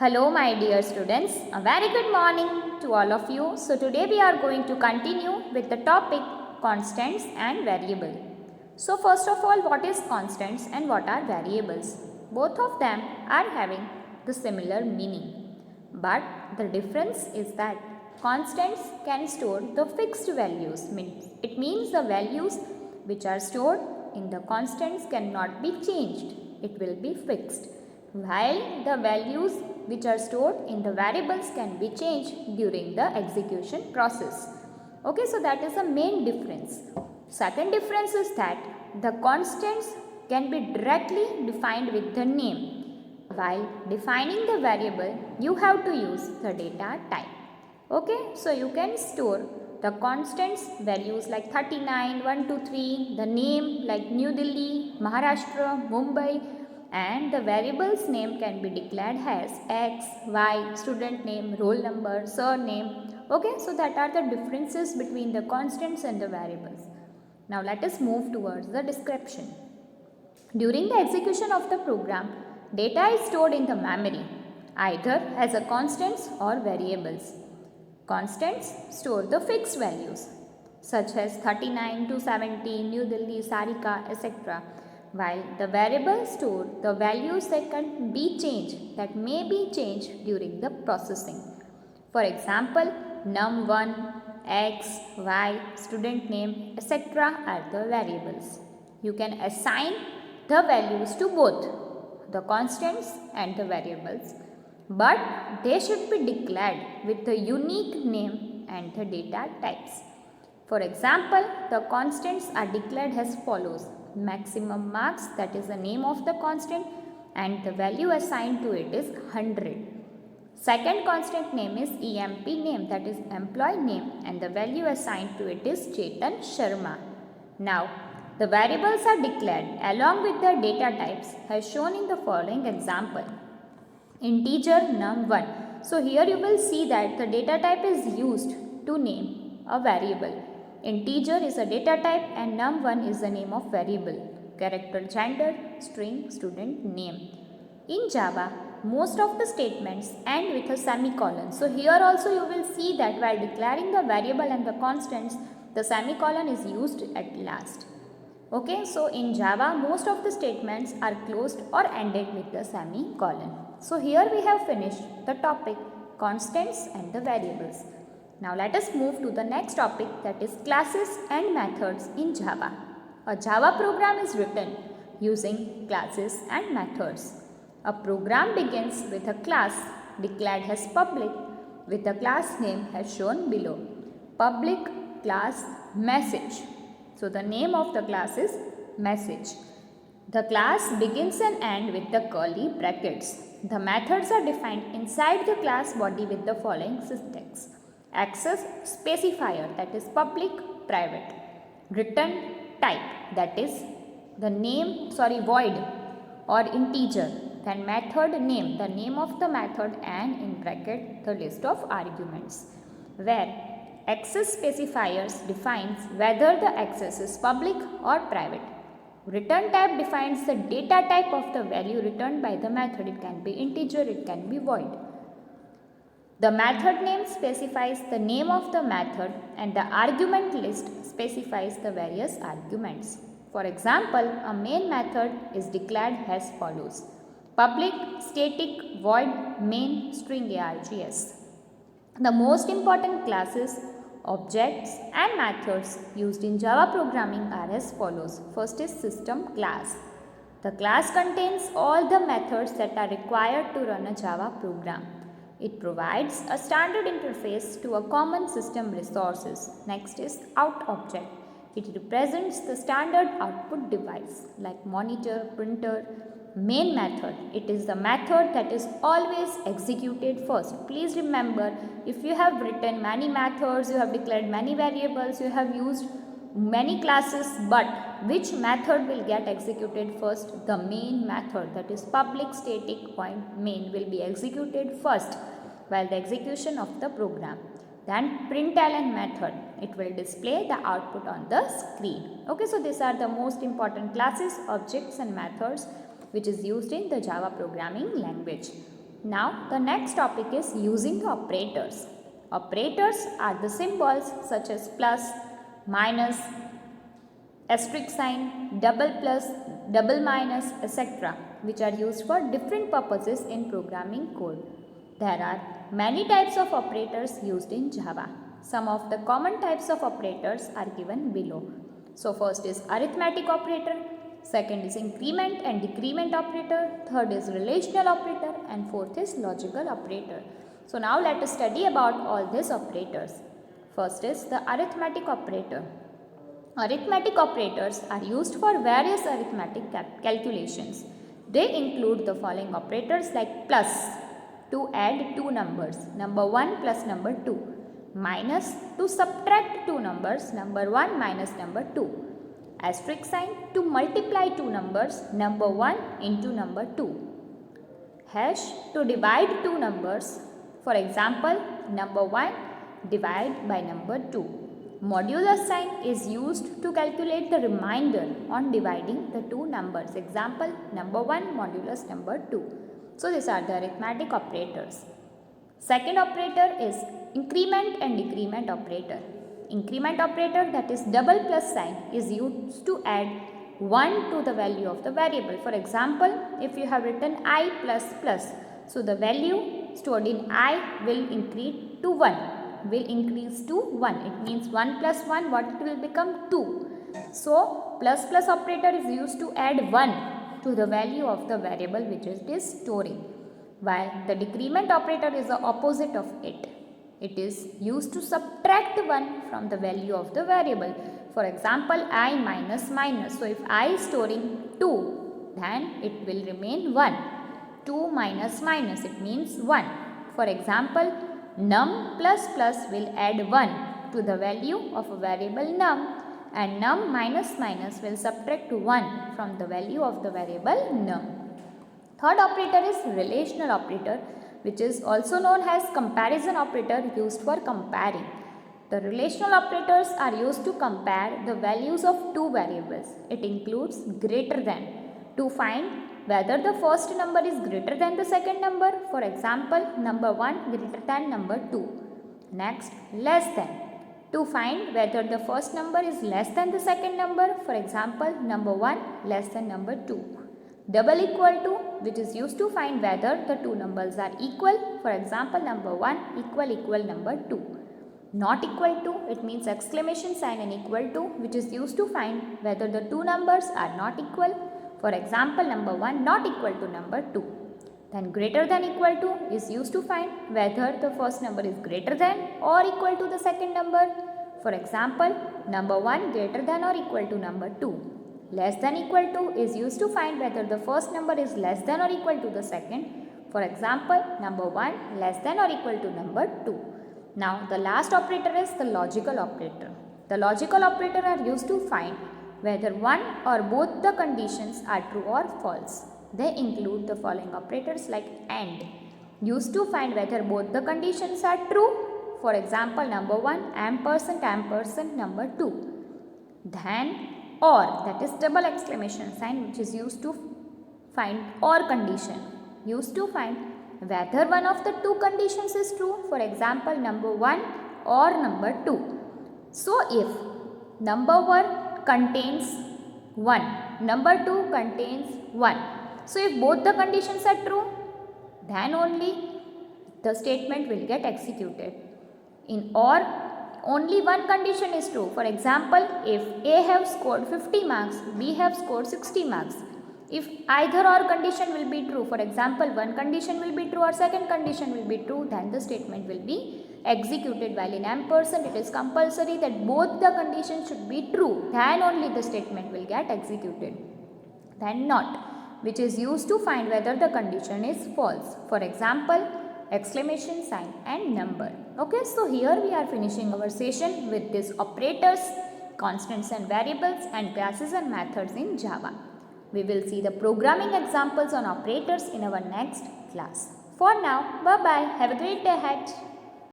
Hello my dear students, a very good morning to all of you. So today we are going to continue with the topic constants and variable. So first of all, what is constants and what are variables? Both of them are having the similar meaning. But the difference is that constants can store the fixed values. It means the values which are stored in the constants cannot be changed. It will be fixed. While the values which are stored in the variables can be changed during the execution process. Okay, so that is the main difference. Second difference is that the constants can be directly defined with the name. While defining the variable, you have to use the data type. Okay, so you can store the constants values like 39, 123, the name like New Delhi, Maharashtra, Mumbai, and the variable's name can be declared as X, Y, student name, roll number, surname. Okay, so that are the differences between the constants and the variables. Now let us move towards the description. During the execution of the program, data is stored in the memory either as a constants or variables. Constants store the fixed values such as 39, 270, New Delhi, Sarika, etc. While the variables store the values that can be changed, that may be changed during the processing. For example, num1, x, y, student name, etc. are the variables. You can assign the values to both the constants and the variables, but they should be declared with the unique name and the data types. For example, the constants are declared as follows: maximum marks, that is the name of the constant, and the value assigned to it is 100. Second constant name is EMP name, that is employee name, and the value assigned to it is Chetan Sharma. Now, the variables are declared along with the data types as shown in the following example. Integer num1. So here you will see that the data type is used to name a variable. Integer is a data type and num1 is the name of variable. Character gender, string, student name. In Java, most of the statements end with a semicolon. So here also you will see that while declaring the variable and the constants, the semicolon is used at last. Okay, so in Java, most of the statements are closed or ended with the semicolon. So here we have finished the topic constants and the variables. Now let us move to the next topic, that is classes and methods in Java. A Java program is written using classes and methods. A program begins with a class declared as public with the class name as shown below. Public class message. So the name of the class is message. The class begins and ends with the curly brackets. The methods are defined inside the class body with the following syntax: access specifier, that is public, private; return type, that is the name, void or integer; then method name, the name of the method, and in bracket the list of arguments, where access specifiers defines whether the access is public or private. Return type defines the data type of the value returned by the method. It can be integer, it can be void. The method name specifies the name of the method and the argument list specifies the various arguments. For example, a main method is declared as follows: public, static, void, main, string args. The most important classes, objects and methods used in Java programming are as follows. First is system class. The class contains all the methods that are required to run a Java program. It provides a standard interface to a common system resources. Next is out object. It represents the standard output device like monitor, printer. Main method. It is the method that is always executed first. Please remember, if you have written many methods, you have declared many variables, you have used many classes, but which method will get executed first? The main method, that is public, static, void, main will be executed first while the execution of the program. Then println method, it will display the output on the screen. Okay, so these are the most important classes, objects and methods which is used in the Java programming language. Now the next topic is using the operators. Operators are the symbols such as plus, minus, asterisk sign, double plus, double minus, etc., which are used for different purposes in programming code. There are many types of operators used in Java. Some of the common types of operators are given below. So first is arithmetic operator, second is increment and decrement operator, third is relational operator, and fourth is logical operator. So now let us study about all these operators. First is the arithmetic operator. Arithmetic operators are used for various arithmetic calculations. They include the following operators like plus to add two numbers, number 1 plus number 2, minus to subtract two numbers, number 1 minus number 2, asterisk sign to multiply two numbers, number 1 into number 2, hash to divide two numbers, for example, number 1 divide by number 2. Modulus sign is used to calculate the remainder on dividing the two numbers. Example, number 1 modulus number 2. So these are the arithmetic operators. Second operator is increment and decrement operator. Increment operator, that is double plus sign, is used to add 1 to the value of the variable. For example, if you have written I plus plus, so the value stored in I will increase to 1. It means 1 plus 1, what it will become? 2. So plus plus operator is used to add 1 to the value of the variable which it is storing, while the decrement operator is the opposite of it. It is used to subtract 1 from the value of the variable. For example, I minus minus. So if I is storing 2, then it will remain 1. 2 minus minus, it means 1. For example, num plus plus will add 1 to the value of a variable num, and num minus minus will subtract 1 from the value of the variable num. Third operator is relational operator, which is also known as comparison operator, used for comparing. The relational operators are used to compare the values of two variables. It includes greater than to find whether the first number is greater than the second number. For example, number 1 greater than number 2. Next, less than to find whether the first number is less than the second number. For example, number 1 less than number 2. Double equal to, which is used to find whether the two numbers are equal. For example, number 1 equal number 2. Not equal to, it means exclamation sign and equal to, which is used to find whether the two numbers are not equal. For example, number 1 not equal to number 2. Then greater than equal to is used to find whether the first number is greater than or equal to the second number. For example, number 1 greater than or equal to number 2. Less than equal to is used to find whether the first number is less than or equal to the second. For example, number 1 less than or equal to number 2. Now the last operator is the logical operator. The logical operator are used to find whether one or both the conditions are true or false. They include the following operators like AND, used to find whether both the conditions are true. For example, number 1 ampersand number 2. Then OR, that is double exclamation sign, which is used to find OR condition, used to find whether one of the two conditions is true. For example, number 1 or number 2. So if number 1 contains 1, number 2 contains 1. So if both the conditions are true, then only the statement will get executed. In OR, only one condition is true. For example, if A have scored 50 marks, B have scored 60 marks. If either or condition will be true, for example, one condition will be true or second condition will be true, then the statement will be executed. While in ampersand, it is compulsory that both the conditions should be true, then only the statement will get executed. Then not, which is used to find whether the condition is false. For example, exclamation sign and number. Okay, so here we are finishing our session with these operators, constants and variables, and classes and methods in Java. We will see the programming examples on operators in our next class. For now, bye bye. Have a great day ahead.